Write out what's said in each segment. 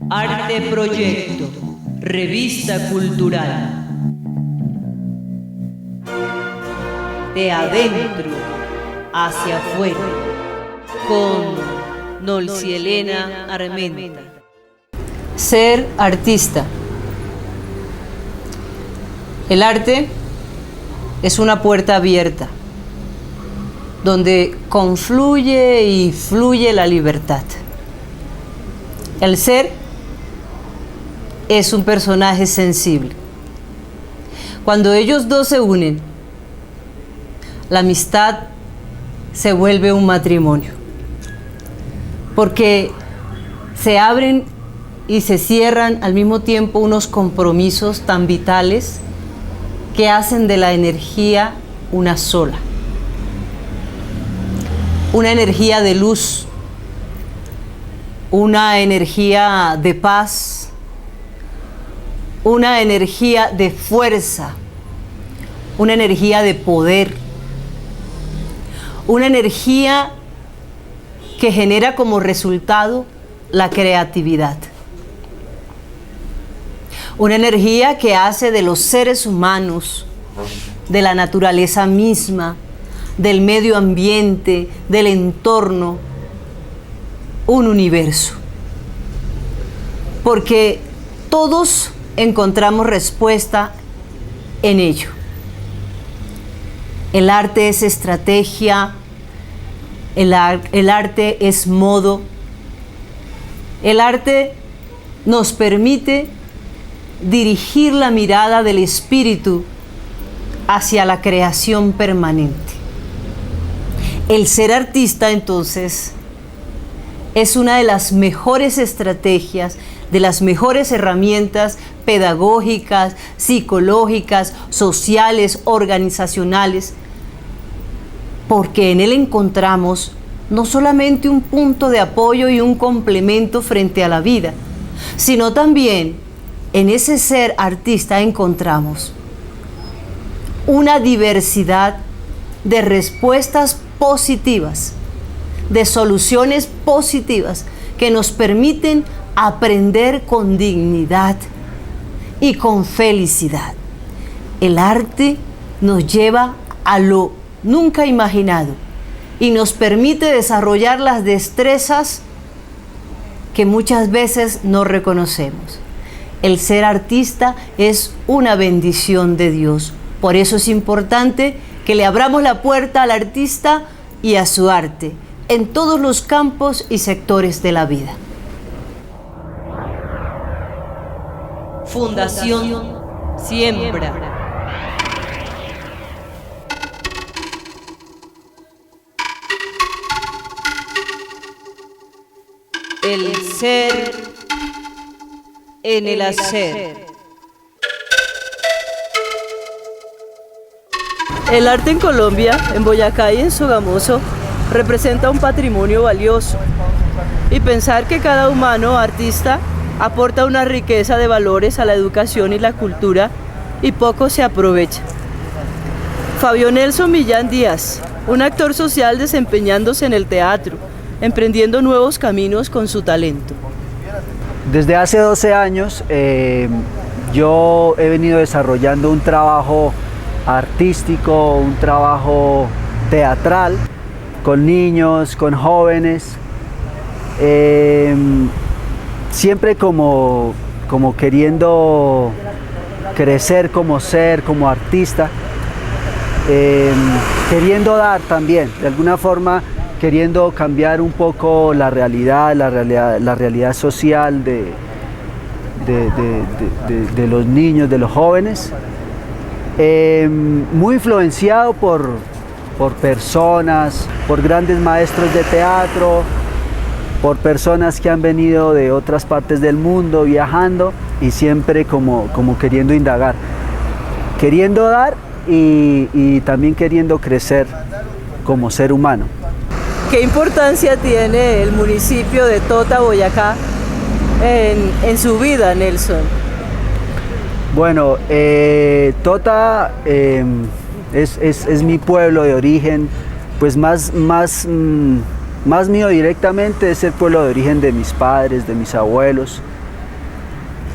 Arte Proyecto, revista cultural. De adentro hacia afuera, con Nolcielena Armenta. Ser artista. El arte es una puerta abierta, donde confluye y fluye la libertad. El ser es un personaje sensible. Cuando ellos dos se unen, la amistad se vuelve un matrimonio, porque se abren y se cierran al mismo tiempo unos compromisos tan vitales que hacen de la energía una sola, una energía de luz, una energía de paz, una energía de fuerza, una energía de poder, una energía que genera como resultado la creatividad, una energía que hace de los seres humanos, de la naturaleza misma, del medio ambiente, del entorno, un universo. Porque todos encontramos respuesta en ello. El arte es estrategia, el arte es modo, el arte nos permite dirigir la mirada del espíritu hacia la creación permanente. El ser artista, entonces, es una de las mejores estrategias, de las mejores herramientas pedagógicas, psicológicas, sociales, organizacionales, porque en él encontramos no solamente un punto de apoyo y un complemento frente a la vida, sino también en ese ser artista encontramos una diversidad de respuestas positivas, de soluciones positivas que nos permiten aprender con dignidad y con felicidad. El arte nos lleva a lo nunca imaginado y nos permite desarrollar las destrezas que muchas veces no reconocemos. El ser artista es una bendición de Dios. Por eso es importante que le abramos la puerta al artista y a su arte en todos los campos y sectores de la vida. Fundación Siembra. El ser en el hacer. El arte en Colombia, en Boyacá y en Sogamoso, representa un patrimonio valioso. Y pensar que cada humano artista aporta una riqueza de valores a la educación y la cultura y poco se aprovecha. Fabio Nelson Millán Díaz, un actor social desempeñándose en el teatro, emprendiendo nuevos caminos con su talento. Desde hace 12 años yo he venido desarrollando un trabajo artístico, un trabajo teatral con niños, con jóvenes, siempre como queriendo crecer como ser, como artista, queriendo dar también, de alguna forma queriendo cambiar un poco la realidad social de los niños, de los jóvenes, muy influenciado por personas, por grandes maestros de teatro, por personas que han venido de otras partes del mundo viajando y siempre como queriendo indagar, queriendo dar y también queriendo crecer como ser humano. ¿Qué importancia tiene el municipio de Tota, Boyacá, en su vida, Nelson? Bueno, Tota es mi pueblo de origen, pues más mío directamente es el pueblo de origen de mis padres, de mis abuelos.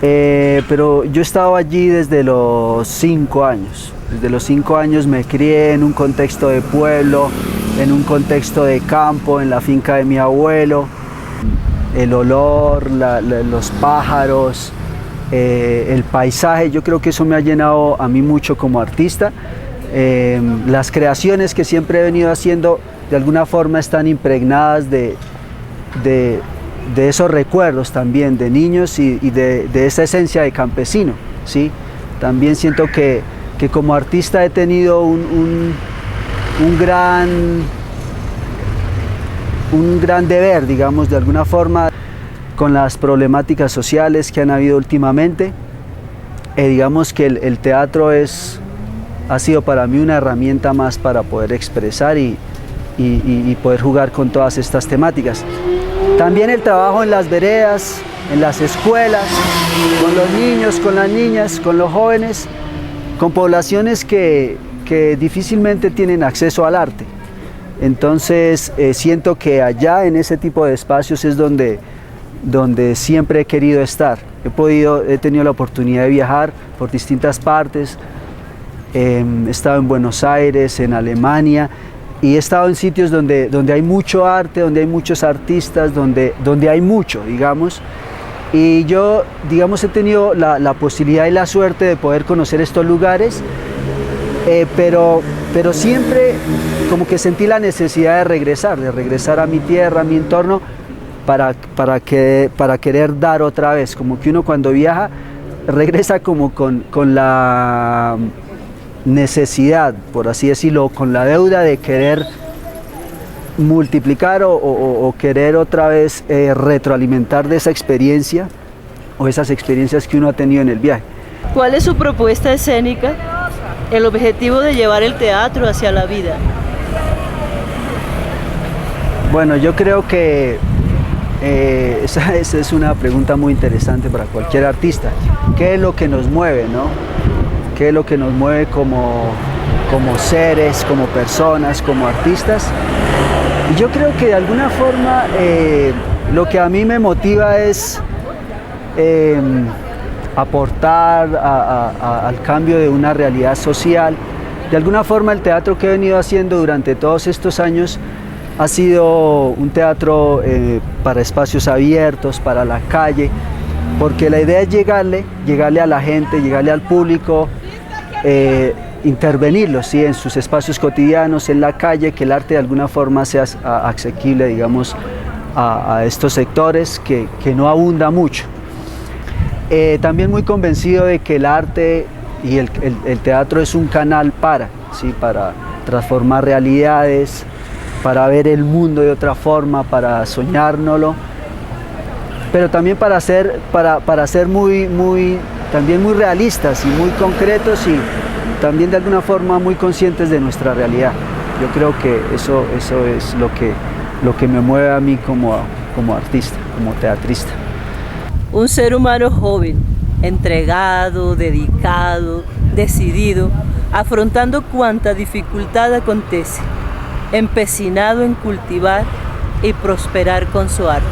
Pero yo he estado allí desde los 5 años. Desde los 5 años me crié en un contexto de pueblo, en un contexto de campo, en la finca de mi abuelo. El olor, los pájaros, el paisaje, yo creo que eso me ha llenado a mí mucho como artista. Las creaciones que siempre he venido haciendo de alguna forma están impregnadas de esos recuerdos también de niños y de esa esencia de campesino, ¿sí? También siento que como artista he tenido un gran deber, digamos, de alguna forma, con las problemáticas sociales que han habido últimamente. Digamos que el teatro ha sido para mí una herramienta más para poder expresar y poder jugar con todas estas temáticas. También el trabajo en las veredas, en las escuelas, con los niños, con las niñas, con los jóvenes, con poblaciones que difícilmente tienen acceso al arte. Entonces siento que allá en ese tipo de espacios es donde siempre he querido estar. He tenido la oportunidad de viajar por distintas partes. He estado en Buenos Aires, en Alemania, y he estado en sitios donde hay mucho arte, donde hay muchos artistas, donde hay mucho, digamos. Y yo, digamos, he tenido la posibilidad y la suerte de poder conocer estos lugares, pero siempre como que sentí la necesidad de regresar a mi tierra, a mi entorno, para querer dar otra vez. Como que uno cuando viaja regresa como con la necesidad, por así decirlo, con la deuda de querer multiplicar o querer otra vez retroalimentar de esa experiencia o esas experiencias que uno ha tenido en el viaje. ¿Cuál es su propuesta escénica? El objetivo de llevar el teatro hacia la vida. Bueno, yo creo que esa es una pregunta muy interesante para cualquier artista. ¿Qué es lo que nos mueve, no? ¿Qué es lo que nos mueve como seres, como personas, como artistas? Y yo creo que de alguna forma lo que a mí me motiva es aportar al cambio de una realidad social. De alguna forma el teatro que he venido haciendo durante todos estos años ha sido un teatro para espacios abiertos, para la calle, porque la idea es llegarle a la gente, llegarle al público, intervenirlos, ¿sí? En sus espacios cotidianos, en la calle, que el arte de alguna forma sea asequible, digamos, a estos sectores que no abunda mucho. También muy convencido de que el arte y el teatro es un canal para transformar realidades, para ver el mundo de otra forma, para soñárnoslo, pero también para ser también muy realistas y muy concretos y también de alguna forma muy conscientes de nuestra realidad. Yo creo que eso es lo que me mueve a mí como artista, como teatrista. Un ser humano joven, entregado, dedicado, decidido, afrontando cuanta dificultad acontece, empecinado en cultivar y prosperar con su arte.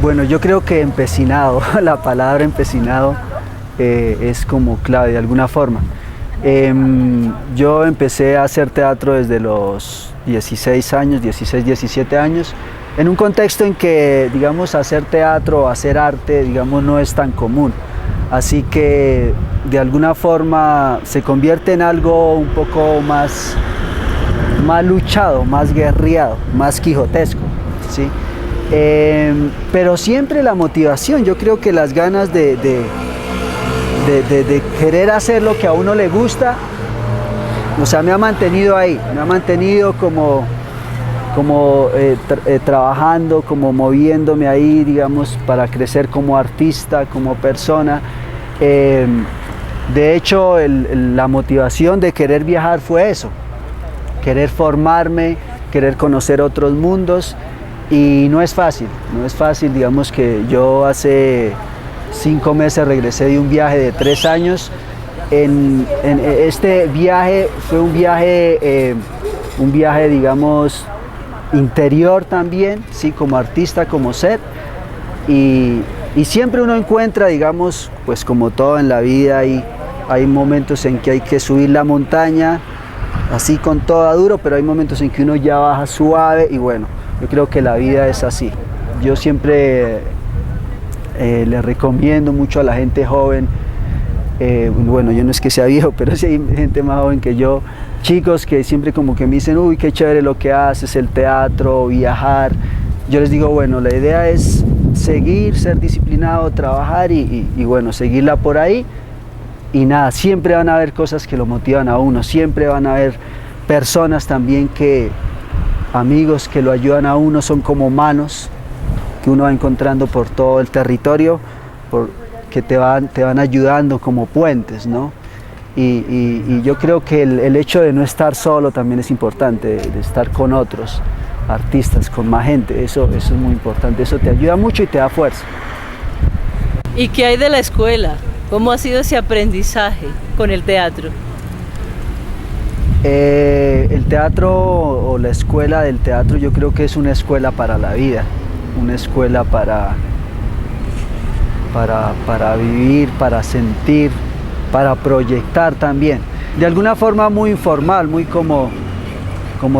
Bueno, yo creo que empecinado, la palabra empecinado es como clave de alguna forma. Yo empecé a hacer teatro desde los 16 años, 16, 17 años, en un contexto en que, digamos, hacer teatro, hacer arte, digamos, no es tan común. Así que, de alguna forma, se convierte en algo un poco más luchado, más guerreado, más quijotesco, ¿sí? Pero siempre la motivación, yo creo que las ganas de querer hacer lo que a uno le gusta, o sea, me ha mantenido ahí, me ha mantenido como trabajando, como moviéndome ahí, digamos, para crecer como artista, como persona. De hecho, la motivación de querer viajar fue eso, querer formarme, querer conocer otros mundos, y no es fácil, digamos que yo hace 5 meses regresé de un viaje de 3 años. Este viaje fue un viaje, digamos, interior también, sí, como artista, como ser, y Y siempre uno encuentra, digamos, pues como todo en la vida, hay momentos en que hay que subir la montaña, así con todo duro, pero hay momentos en que uno ya baja suave y bueno, yo creo que la vida es así. Yo siempre le recomiendo mucho a la gente joven, bueno, yo no es que sea viejo, pero sí hay gente más joven que yo, chicos que siempre como que me dicen, uy, qué chévere lo que haces, el teatro, viajar. Yo les digo, bueno, la idea es seguir, ser disciplinado, trabajar y bueno, seguirla por ahí. Y nada, siempre van a haber cosas que lo motivan a uno, siempre van a haber personas también amigos que lo ayudan a uno, son como manos que uno va encontrando por todo el territorio, que te van ayudando como puentes, ¿no? Y yo creo que el hecho de no estar solo también es importante, de estar con otros artistas, con más gente, eso es muy importante, eso te ayuda mucho y te da fuerza. ¿Y qué hay de la escuela? ¿Cómo ha sido ese aprendizaje con el teatro? El teatro o la escuela del teatro yo creo que es una escuela para la vida, una escuela para vivir, para sentir, para proyectar también. De alguna forma muy informal, muy como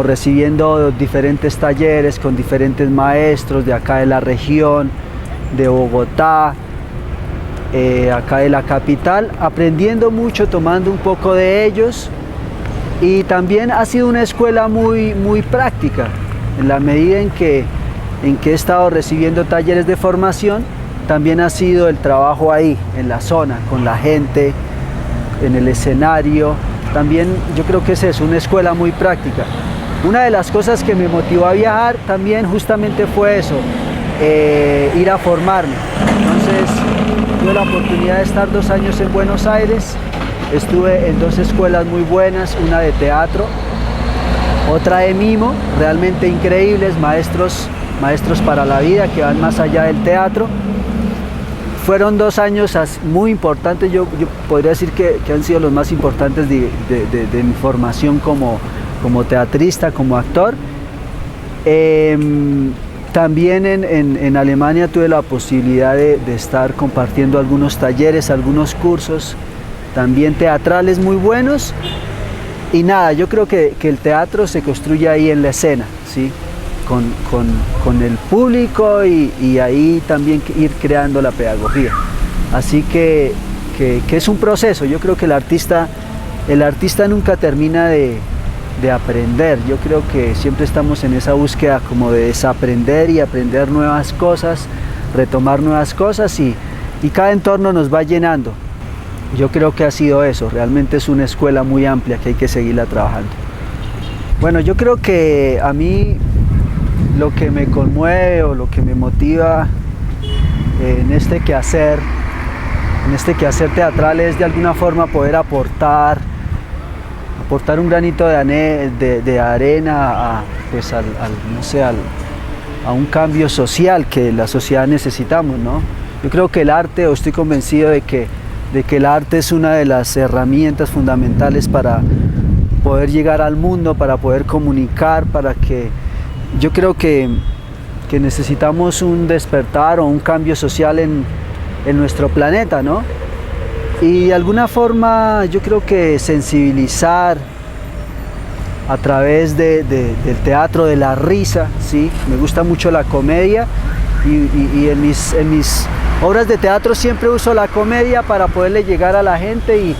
recibiendo diferentes talleres con diferentes maestros de acá de la región, de Bogotá, acá de la capital, aprendiendo mucho, tomando un poco de ellos. Y también ha sido una escuela muy práctica, en la medida en que he estado recibiendo talleres de formación, también ha sido el trabajo ahí, en la zona, con la gente, en el escenario. También yo creo que es una escuela muy práctica. Una de las cosas que me motivó a viajar también justamente fue eso, ir a formarme. Entonces tuve la oportunidad de estar 2 años en Buenos Aires. Estuve en 2 escuelas muy buenas, una de teatro, otra de mimo, realmente increíbles, maestros para la vida que van más allá del teatro. Fueron 2 años muy importantes, yo podría decir que han sido los más importantes de mi formación como teatrista, como actor. También en Alemania tuve la posibilidad de estar compartiendo algunos talleres, algunos cursos, también teatrales muy buenos. Y nada, yo creo que el teatro se construye ahí en la escena, ¿sí? Con el público y ahí también ir creando la pedagogía. Así que es un proceso. Yo creo que el artista nunca termina de aprender. Yo creo que siempre estamos en esa búsqueda como de desaprender y aprender nuevas cosas, retomar nuevas cosas y cada entorno nos va llenando. Yo creo que ha sido eso, realmente es una escuela muy amplia que hay que seguirla trabajando. Bueno, yo creo que a mí lo que me conmueve o lo que me motiva en este quehacer teatral es de alguna forma poder aportar un granito de arena a un cambio social que la sociedad necesitamos, ¿no? Yo creo que el arte, o estoy convencido de que el arte es una de las herramientas fundamentales para poder llegar al mundo, para poder comunicar, yo creo que necesitamos un despertar o un cambio social en nuestro planeta, ¿no? Y de alguna forma yo creo que sensibilizar a través del teatro, de la risa, ¿sí? Me gusta mucho la comedia y en mis obras de teatro siempre uso la comedia para poderle llegar a la gente y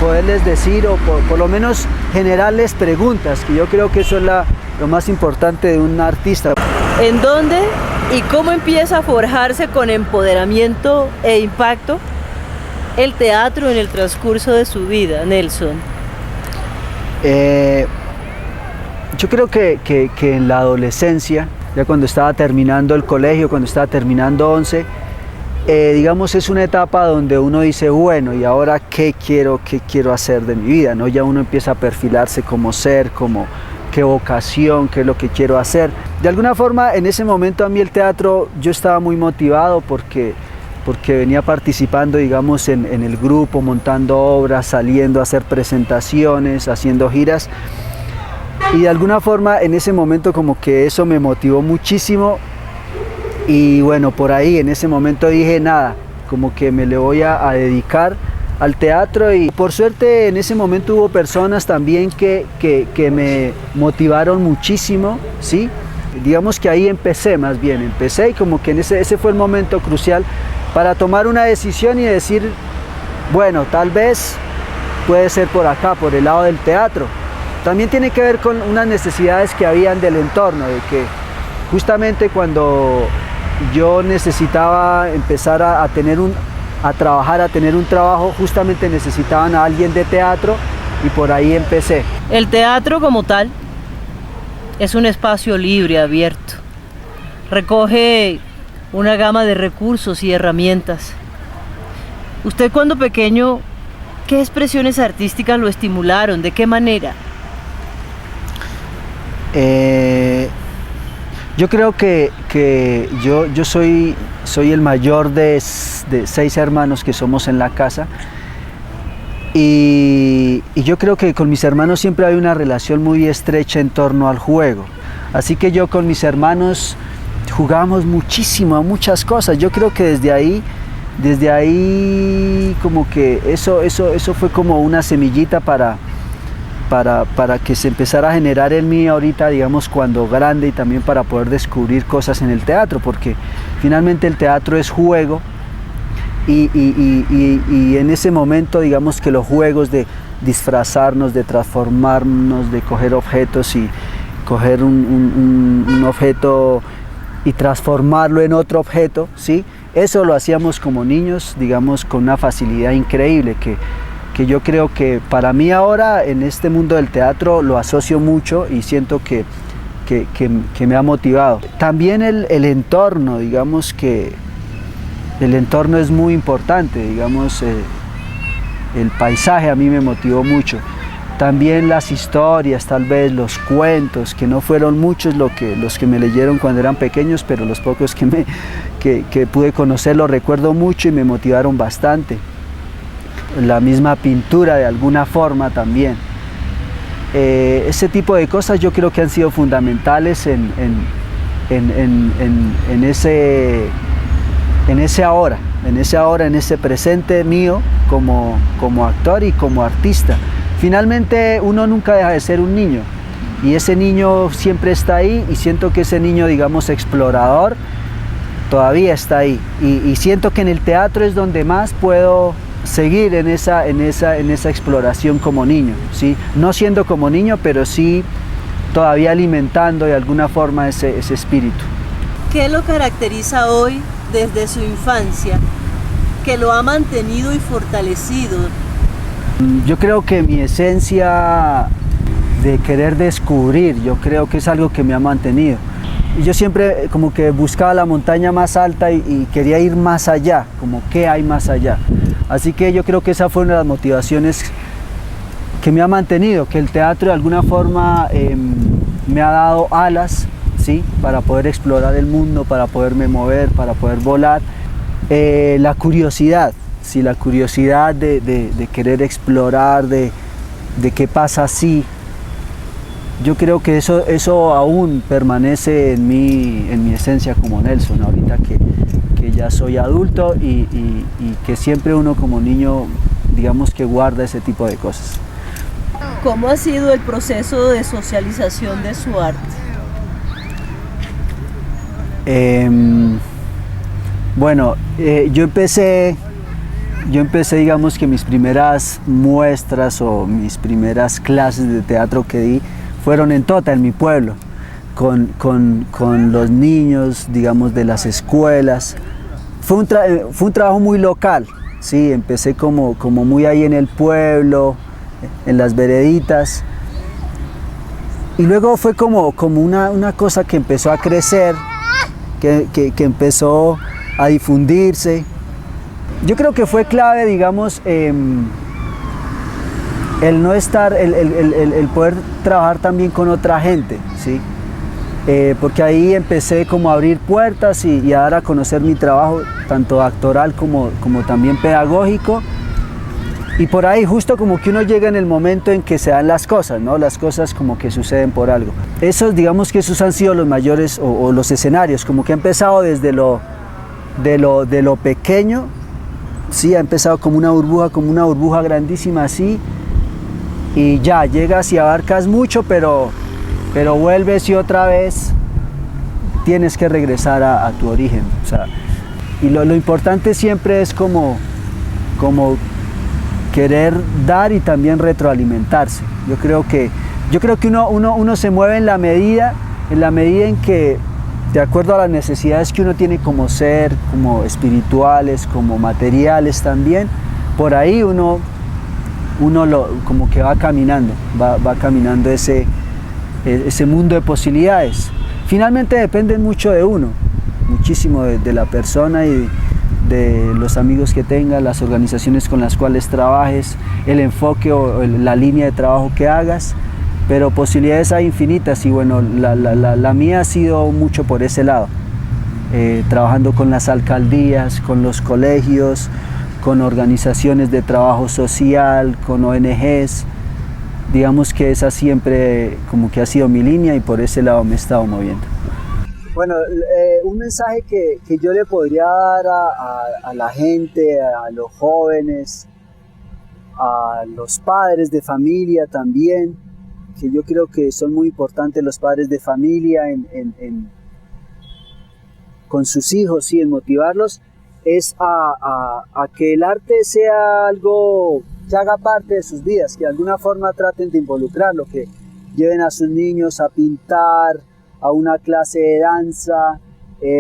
poderles decir o por lo menos generarles preguntas, que yo creo que eso es lo más importante de un artista. ¿En dónde y cómo empieza a forjarse con empoderamiento e impacto el teatro en el transcurso de su vida, Nelson? Yo creo que en la adolescencia, ya cuando estaba terminando el colegio, cuando estaba terminando 11, digamos es una etapa donde uno dice, bueno, ¿y ahora qué quiero hacer de mi vida? ¿No? Ya uno empieza a perfilarse como ser, como qué vocación, qué es lo que quiero hacer. De alguna forma, en ese momento a mí el teatro, yo estaba muy motivado porque venía participando, digamos, en el grupo, montando obras, saliendo a hacer presentaciones, haciendo giras. Y de alguna forma, en ese momento como que eso me motivó muchísimo Y bueno, por ahí en ese momento dije nada, como que me le voy a dedicar al teatro, y por suerte en ese momento hubo personas también que me motivaron muchísimo, ¿sí? Digamos que ahí empecé y como que ese fue el momento crucial para tomar una decisión y decir, bueno, tal vez puede ser por acá, por el lado del teatro. También tiene que ver con unas necesidades que habían del entorno, de que justamente cuando yo necesitaba empezar a trabajar, a tener un trabajo, justamente necesitaban a alguien de teatro, y por ahí empecé. El teatro como tal es un espacio libre, abierto. Recoge una gama de recursos y herramientas. Usted cuando pequeño, ¿qué expresiones artísticas lo estimularon? ¿De qué manera? Yo creo que yo soy el mayor de 6 hermanos que somos en la casa, y yo creo que con mis hermanos siempre hay una relación muy estrecha en torno al juego. Así que yo con mis hermanos jugamos muchísimo a muchas cosas. Yo creo que desde ahí como que eso fue como una semillita para que se empezara a generar en mí ahorita, digamos, cuando grande, y también para poder descubrir cosas en el teatro, porque finalmente el teatro es juego, y en ese momento, digamos que los juegos de disfrazarnos, de transformarnos, de coger objetos y coger un objeto y transformarlo en otro objeto, ¿sí? Eso lo hacíamos como niños, digamos, con una facilidad increíble, que yo creo que para mí ahora en este mundo del teatro lo asocio mucho y siento que me ha motivado. También el entorno, digamos que el entorno es muy importante, digamos, el paisaje a mí me motivó mucho. También las historias, tal vez los cuentos, que no fueron muchos los que me leyeron cuando eran pequeños, pero los pocos que pude conocer los recuerdo mucho y me motivaron bastante. La misma pintura de alguna forma también. Ese tipo de cosas yo creo que han sido fundamentales en ese ahora, en ese presente mío como actor y como artista. Finalmente uno nunca deja de ser un niño, y ese niño siempre está ahí, y siento que ese niño, digamos, explorador, todavía está ahí, y siento que en el teatro es donde más puedo seguir en esa exploración como niño, ¿sí? No siendo como niño, pero sí todavía alimentando de alguna forma ese espíritu. ¿Qué lo caracteriza hoy desde su infancia, que lo ha mantenido y fortalecido? Yo creo que mi esencia de querer descubrir, yo creo que es algo que me ha mantenido. Y yo siempre como que buscaba la montaña más alta y quería ir más allá, como qué hay más allá. Así que yo creo que esa fue una de las motivaciones que me ha mantenido, que el teatro de alguna forma me ha dado alas, ¿sí? Para poder explorar el mundo, para poderme mover, para poder volar. La curiosidad, ¿sí? La curiosidad de querer explorar, de qué pasa así. Yo creo que eso aún permanece en mi esencia como Nelson, ahorita que ya soy adulto, y que siempre uno como niño, digamos, que guarda ese tipo de cosas. ¿Cómo ha sido el proceso de socialización de su arte? Bueno, yo empecé, digamos que mis primeras muestras o mis primeras clases de teatro que di fueron en Tota, en mi pueblo, con los niños, digamos, de las escuelas. Fue un trabajo muy local, sí, empecé como muy ahí en el pueblo, en las vereditas, y luego fue como una cosa que empezó a crecer, que empezó a difundirse. Yo creo que fue clave, digamos, el no estar, el poder trabajar también con otra gente, ¿sí? Porque ahí empecé como a abrir puertas y a dar a conocer mi trabajo, tanto actoral como también pedagógico. Y por ahí justo como que uno llega en el momento en que se dan las cosas, ¿no? Las cosas como que suceden por algo. Esos, digamos que esos han sido los mayores o los escenarios, como que ha empezado desde lo pequeño, sí, ha empezado como una burbuja grandísima así, y ya llegas y abarcas mucho, pero vuelves y otra vez tienes que regresar a tu origen. O sea, y lo importante siempre es como querer dar y también retroalimentarse. Yo creo que uno se mueve en la medida en que, de acuerdo a las necesidades que uno tiene como ser, como espirituales, como materiales también, por ahí uno como que va caminando ese mundo de posibilidades. Finalmente depende mucho de uno, muchísimo de la persona y de los amigos que tengas, las organizaciones con las cuales trabajes, el enfoque o la línea de trabajo que hagas, pero posibilidades hay infinitas y bueno, la mía ha sido mucho por ese lado, trabajando con las alcaldías, con los colegios, con organizaciones de trabajo social, con ONGs. Digamos que esa siempre como que ha sido mi línea y por ese lado me he estado moviendo. Bueno, un mensaje que yo le podría dar a la gente, a los jóvenes, a los padres de familia también, que yo creo que son muy importantes los padres de familia con sus hijos, sí, en motivarlos, es a que el arte sea algo que haga parte de sus vidas, que de alguna forma traten de involucrarlo, que lleven a sus niños a pintar, a una clase de danza,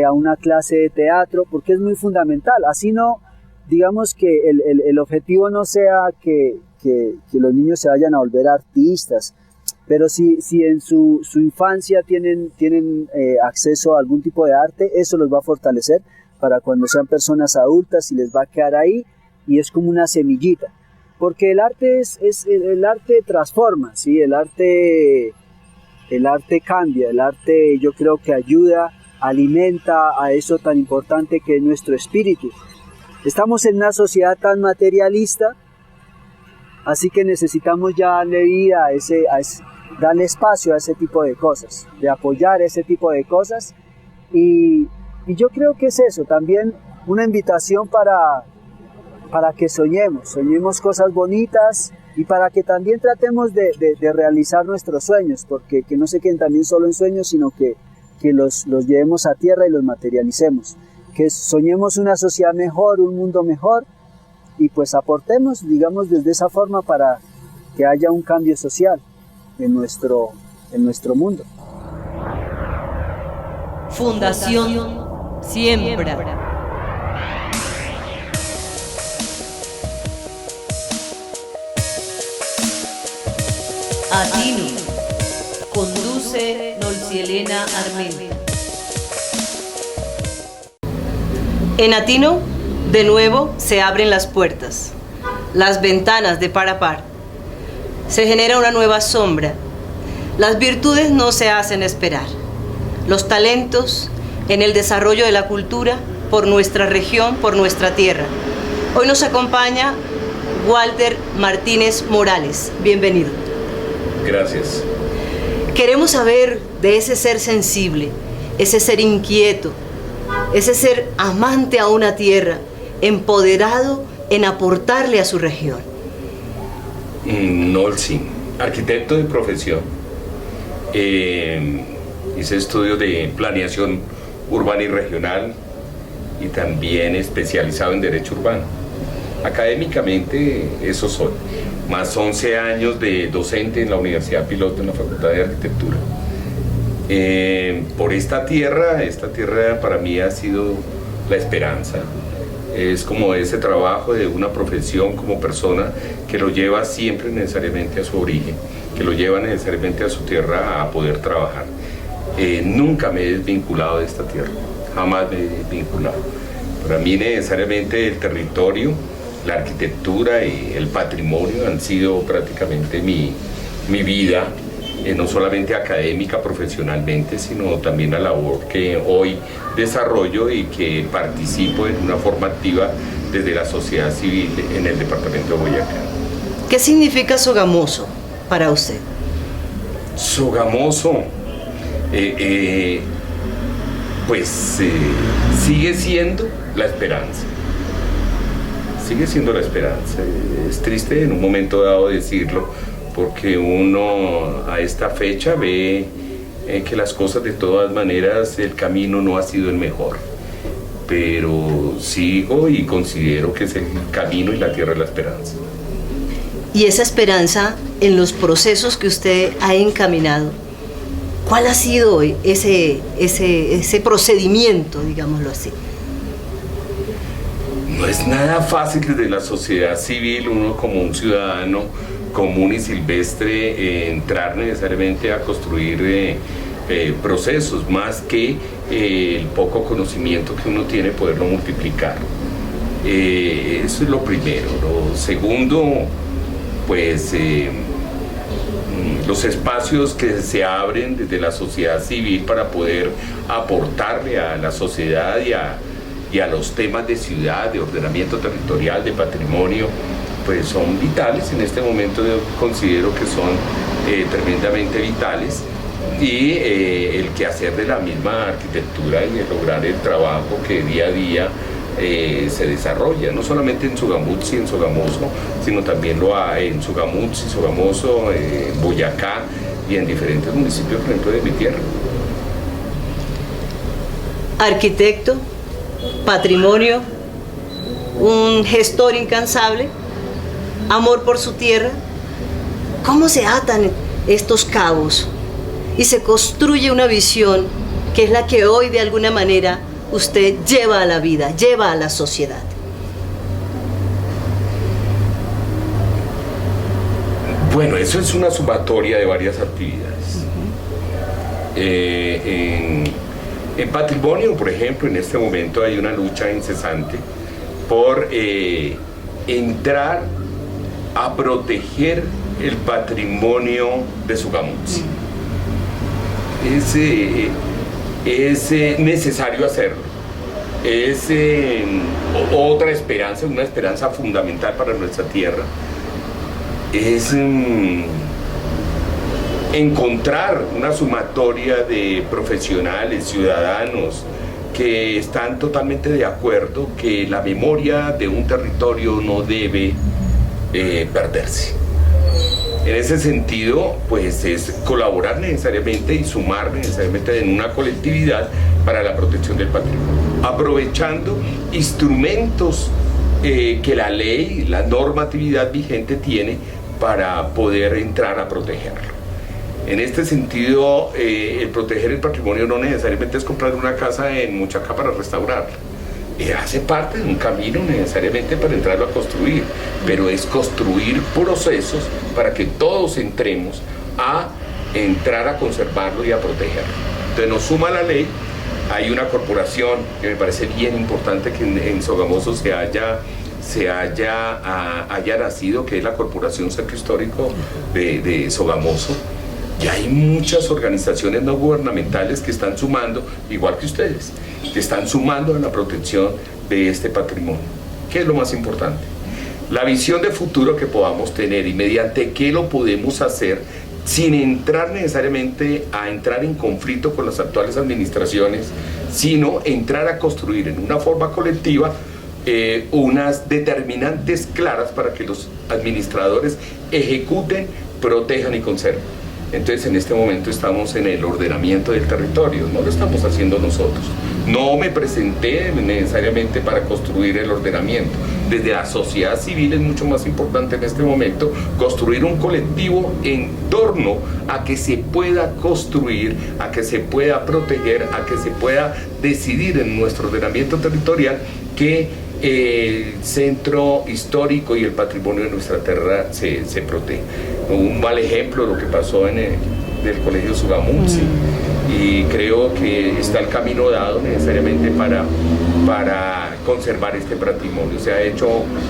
a una clase de teatro, porque es muy fundamental. Así no, digamos que el objetivo no sea que los niños se vayan a volver artistas, pero si en su infancia tienen acceso a algún tipo de arte, eso los va a fortalecer para cuando sean personas adultas y les va a quedar ahí, y es como una semillita, porque el arte el arte transforma, ¿sí? El arte cambia, el arte yo creo que ayuda, alimenta a eso tan importante que es nuestro espíritu. Estamos en una sociedad tan materialista, así que necesitamos ya darle vida darle espacio a ese tipo de cosas, de apoyar ese tipo de cosas, y yo creo que es eso, también una invitación para que soñemos cosas bonitas, y para que también tratemos de realizar nuestros sueños, porque que no se queden también solo en sueños, sino que los llevemos a tierra y los materialicemos, que soñemos una sociedad mejor, un mundo mejor, y pues aportemos, digamos, desde esa forma para que haya un cambio social en nuestro mundo. Fundación Siembra. Atino. Conduce Nolcielena Armenta. En Atino, de nuevo, se abren las puertas, las ventanas de par a par. Se genera una nueva sombra. Las virtudes no se hacen esperar. Los talentos en el desarrollo de la cultura por nuestra región, por nuestra tierra. Hoy nos acompaña Walter Martínez Morales. Bienvenido. Gracias. Queremos saber de ese ser sensible, ese ser inquieto, ese ser amante a una tierra, empoderado en aportarle a su región. Nolci, arquitecto de profesión. Hice estudios de planeación urbana y regional y también especializado en derecho urbano. Académicamente eso soy. Más 11 años de docente en la Universidad Piloto en la Facultad de Arquitectura. Por esta tierra para mí ha sido la esperanza. Es como ese trabajo de una profesión como persona que lo lleva siempre necesariamente a su origen, que lo lleva necesariamente a su tierra a poder trabajar. Nunca me he desvinculado de esta tierra, jamás me he desvinculado. Para mí necesariamente el territorio, la arquitectura y el patrimonio han sido prácticamente mi vida, no solamente académica, profesionalmente, sino también la labor que hoy desarrollo y que participo en una forma activa desde la sociedad civil en el departamento de Boyacá. ¿Qué significa Sogamoso para usted? Sogamoso, sigue siendo la esperanza. Sigue siendo la esperanza. Es triste en un momento dado decirlo, porque uno a esta fecha ve que las cosas de todas maneras, el camino no ha sido el mejor. Pero sigo y considero que es el camino y la tierra de la esperanza. Y esa esperanza en los procesos que usted ha encaminado, ¿cuál ha sido hoy ese procedimiento, digámoslo así? No es nada fácil desde la sociedad civil, uno como un ciudadano común y silvestre, entrar necesariamente a construir procesos, más que el poco conocimiento que uno tiene, poderlo multiplicar. Eso es lo primero. Lo segundo, pues los espacios que se abren desde la sociedad civil para poder aportarle a la sociedad y a los temas de ciudad, de ordenamiento territorial, de patrimonio, pues son vitales. En este momento yo considero que son tremendamente vitales, y el quehacer de la misma arquitectura y el lograr el trabajo que día a día se desarrolla, no solamente en Sogamoso y en Sogamoso, sino también en Sogamoso, Sogamoso, Boyacá y en diferentes municipios, por ejemplo, de mi tierra. Arquitecto, patrimonio, un gestor incansable, amor por su tierra. ¿Cómo se atan estos cabos y se construye una visión que es la que hoy de alguna manera usted lleva a la vida, lleva a la sociedad? Bueno, eso es una sumatoria de varias actividades. En patrimonio, por ejemplo, en este momento hay una lucha incesante por entrar a proteger el patrimonio de Sogamoso. Es necesario hacerlo. Es otra esperanza, una esperanza fundamental para nuestra tierra. Es encontrar una sumatoria de profesionales, ciudadanos, que están totalmente de acuerdo que la memoria de un territorio no debe perderse. En ese sentido, pues es colaborar necesariamente y sumar necesariamente en una colectividad para la protección del patrimonio, aprovechando instrumentos que la ley, la normatividad vigente tiene para poder entrar a protegerlo. En este sentido, el proteger el patrimonio no necesariamente es comprar una casa en Muchacá para restaurarla. Hace parte de un camino necesariamente para entrarlo a construir, pero es construir procesos para que todos entremos a entrar a conservarlo y a protegerlo. Entonces nos suma la ley. Hay una corporación que me parece bien importante que en Sogamoso se haya nacido, que es la Corporación Centro Histórico de Sogamoso. Y hay muchas organizaciones no gubernamentales que están sumando, igual que ustedes, que están sumando a la protección de este patrimonio. ¿Qué es lo más importante? La visión de futuro que podamos tener y mediante qué lo podemos hacer sin entrar necesariamente a entrar en conflicto con las actuales administraciones, sino entrar a construir en una forma colectiva unas determinantes claras para que los administradores ejecuten, protejan y conserven. Entonces en este momento estamos en el ordenamiento del territorio, no lo estamos haciendo nosotros. No me presenté necesariamente para construir el ordenamiento. Desde la sociedad civil es mucho más importante en este momento construir un colectivo en torno a que se pueda construir, a que se pueda proteger, a que se pueda decidir en nuestro ordenamiento territorial que el centro histórico y el patrimonio de nuestra tierra se protege. Un mal ejemplo de lo que pasó en el colegio Sogamoso, y creo que está el camino dado necesariamente para conservar este patrimonio. Se ha hecho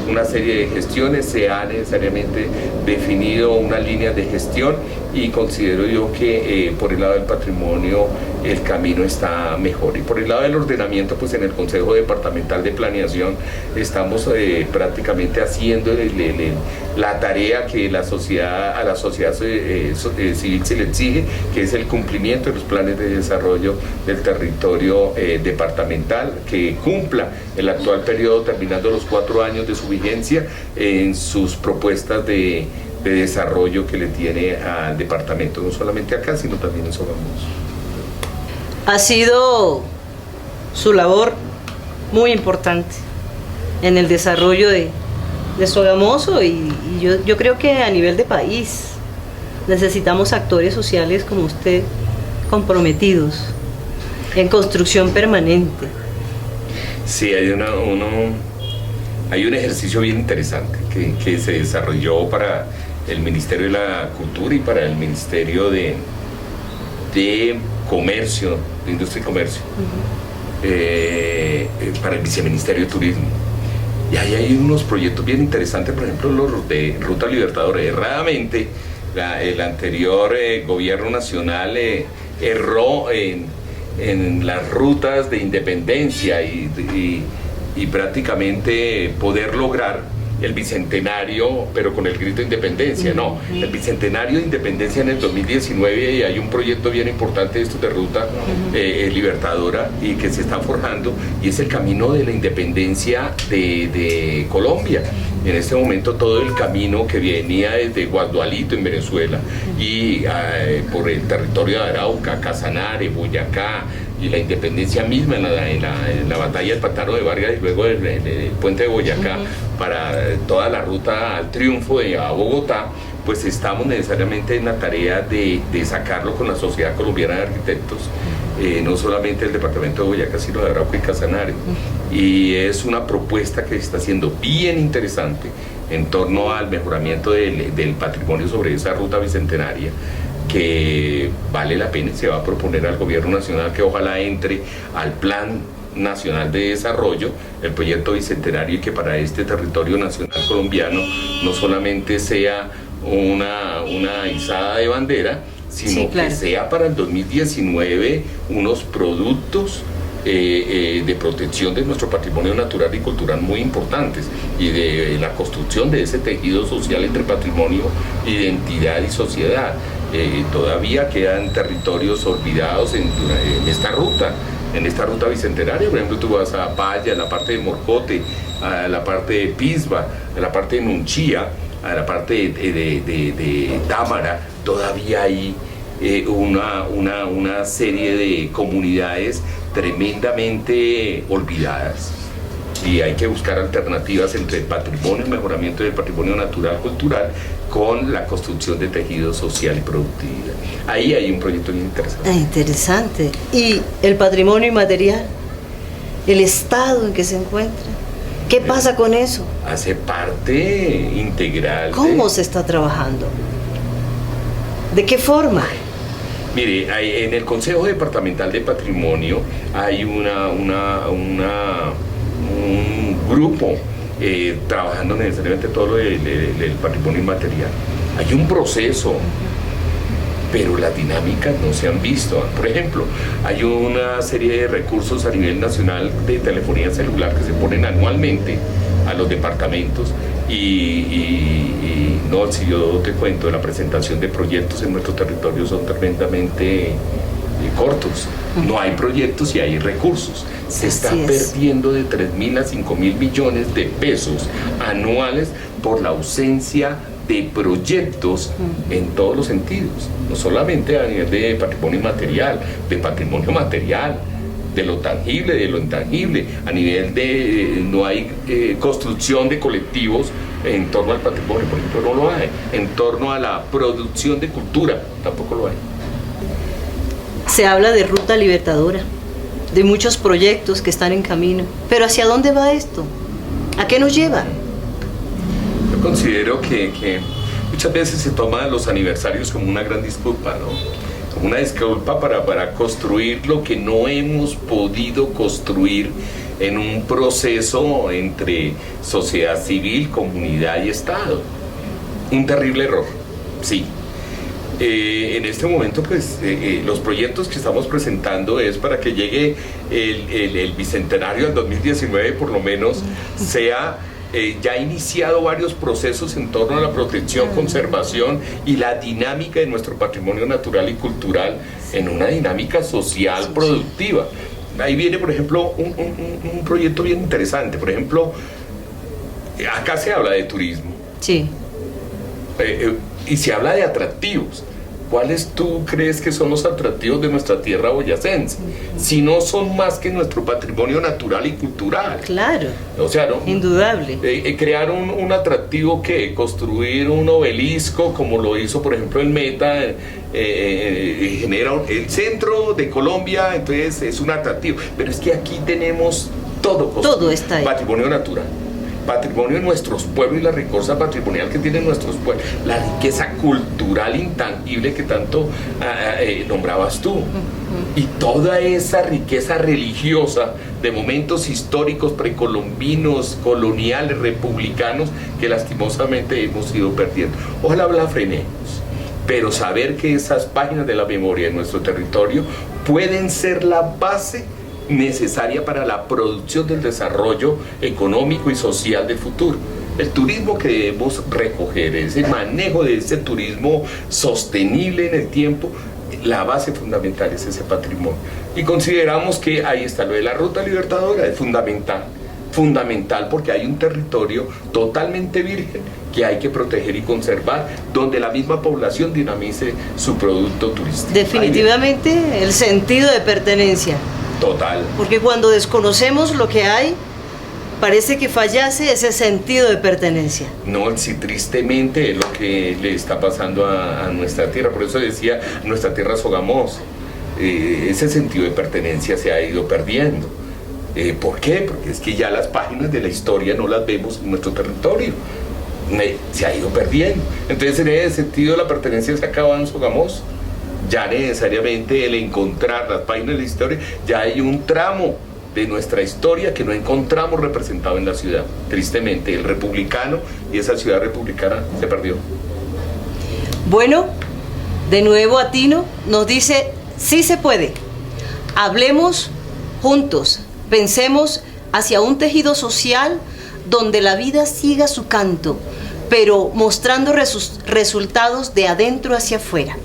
una serie de gestiones, se ha necesariamente definido una línea de gestión y considero yo que por el lado del patrimonio el camino está mejor. Y por el lado del ordenamiento, pues en el Consejo Departamental de Planeación estamos prácticamente haciendo la tarea que a la sociedad civil se le exige, que es el cumplimiento de los planes de desarrollo del territorio departamental, que cumpla el actual periodo, terminando los 4 años de su vigencia, en sus propuestas de desarrollo que le tiene al departamento, no solamente acá, sino también en Sogamoso. Ha sido su labor muy importante en el desarrollo de Sogamoso y yo creo que a nivel de país necesitamos actores sociales como usted, comprometidos en construcción permanente. Sí, hay un ejercicio bien interesante que se desarrolló para el Ministerio de la Cultura y para el Ministerio de Comercio, de Industria y Comercio, para el Viceministerio de Turismo. Y ahí hay unos proyectos bien interesantes, por ejemplo, los de Ruta Libertadora. Erradamente, el anterior gobierno nacional erró en las rutas de independencia y prácticamente poder lograr el bicentenario, pero con el grito de independencia. No, el bicentenario de independencia en el 2019, y hay un proyecto bien importante de esto de Ruta Libertadora y que se está forjando, y es el camino de la independencia de Colombia. En este momento todo el camino que venía desde Guadualito en Venezuela y por el territorio de Arauca, Casanare, Boyacá, y la independencia misma en la batalla del Pantano de Vargas y luego el puente de Boyacá, para toda la ruta al triunfo a Bogotá, pues estamos necesariamente en la tarea de sacarlo con la Sociedad Colombiana de Arquitectos, no solamente el departamento de Boyacá, sino de Arauca y Casanare. Y es una propuesta que se está haciendo bien interesante en torno al mejoramiento del patrimonio sobre esa ruta bicentenaria, que vale la pena. Se va a proponer al gobierno nacional que ojalá entre al Plan Nacional de Desarrollo, el proyecto bicentenario, y que para este territorio nacional colombiano no solamente sea una izada de bandera, sino sí, claro, que sea para el 2019 unos productos de protección de nuestro patrimonio natural y cultural muy importantes, y de la construcción de ese tejido social entre patrimonio, identidad y sociedad. Todavía quedan territorios olvidados en esta ruta bicentenaria. Por ejemplo, tú vas a Paya, a la parte de Morcote, a la parte de Pisba, a la parte de Nunchía, a la parte de Támara. Todavía hay una serie de comunidades tremendamente olvidadas, y hay que buscar alternativas entre el patrimonio, el mejoramiento del patrimonio natural, cultural, con la construcción de tejido social y productividad. Ahí hay un proyecto bien interesante. Interesante. ¿Y el patrimonio inmaterial? ¿El estado en que se encuentra? ¿Qué pasa con eso? Hace parte integral. ¿Cómo se está trabajando? ¿De qué forma? Mire, en el Consejo Departamental de Patrimonio hay un grupo trabajando necesariamente todo lo del patrimonio inmaterial. Hay un proceso, pero las dinámicas no se han visto. Por ejemplo, hay una serie de recursos a nivel nacional de telefonía celular que se ponen anualmente a los departamentos, y no, si yo te cuento, la presentación de proyectos en nuestro territorio son tremendamente cortos. No hay proyectos y hay recursos. Se está perdiendo de 3.000 a 5.000 millones de pesos anuales por la ausencia de proyectos en todos los sentidos, no solamente a nivel de patrimonio inmaterial, de patrimonio material, de lo tangible, de lo intangible, a nivel de no hay construcción de colectivos en torno al patrimonio, por ejemplo, no lo hay. En torno a la producción de cultura, tampoco lo hay. Se habla de Ruta Libertadora, de muchos proyectos que están en camino, pero ¿hacia dónde va esto? ¿A qué nos lleva? Yo considero que muchas veces se toman los aniversarios como una gran disculpa, ¿no? una disculpa para construir lo que no hemos podido construir en un proceso entre sociedad civil, comunidad y Estado. Un terrible error, sí. En este momento, pues, los proyectos que estamos presentando es para que llegue el bicentenario del 2019, por lo menos, sea ya iniciado varios procesos en torno a la protección, conservación y la dinámica de nuestro patrimonio natural y cultural en una dinámica social productiva. Ahí viene, por ejemplo, un proyecto bien interesante. Por ejemplo, acá se habla de turismo. Sí. Y se habla de atractivos. ¿Cuáles tú crees que son los atractivos de nuestra tierra boyacense? Si no son más que nuestro patrimonio natural y cultural. Claro. O sea, ¿no? Indudable. Crear un atractivo que construir un obelisco, como lo hizo, por ejemplo, el Meta, genera el centro de Colombia, entonces es un atractivo. Pero es que aquí tenemos todo construido. Todo está ahí. Patrimonio natural. Patrimonio de nuestros pueblos y la riqueza patrimonial que tienen nuestros pueblos, la riqueza cultural intangible que tanto nombrabas tú, y toda esa riqueza religiosa de momentos históricos precolombinos, coloniales, republicanos, que lastimosamente hemos ido perdiendo. Ojalá la frenemos, pero saber que esas páginas de la memoria de nuestro territorio pueden ser la base necesaria para la producción del desarrollo económico y social del futuro. El turismo que debemos recoger, ese manejo de ese turismo sostenible en el tiempo, la base fundamental es ese patrimonio. Y consideramos que ahí está lo de la Ruta Libertadora, es fundamental porque hay un territorio totalmente virgen que hay que proteger y conservar, donde la misma población dinamice su producto turístico. Definitivamente el sentido de pertenencia. Total. Porque cuando desconocemos lo que hay, parece que fallase ese sentido de pertenencia. No, sí, tristemente es lo que le está pasando a nuestra tierra. Por eso decía, nuestra tierra Sogamoso. Ese sentido de pertenencia se ha ido perdiendo. ¿Por qué? Porque es que ya las páginas de la historia no las vemos en nuestro territorio. Se ha ido perdiendo. Entonces, en ese sentido, la pertenencia se acaba en Sogamoso. Ya necesariamente el encontrar las páginas de la historia, ya hay un tramo de nuestra historia que no encontramos representado en la ciudad. Tristemente, el republicano y esa ciudad republicana se perdió. Bueno, de nuevo Atino nos dice, sí se puede. Hablemos juntos, pensemos hacia un tejido social donde la vida siga su canto, pero mostrando resultados de adentro hacia afuera.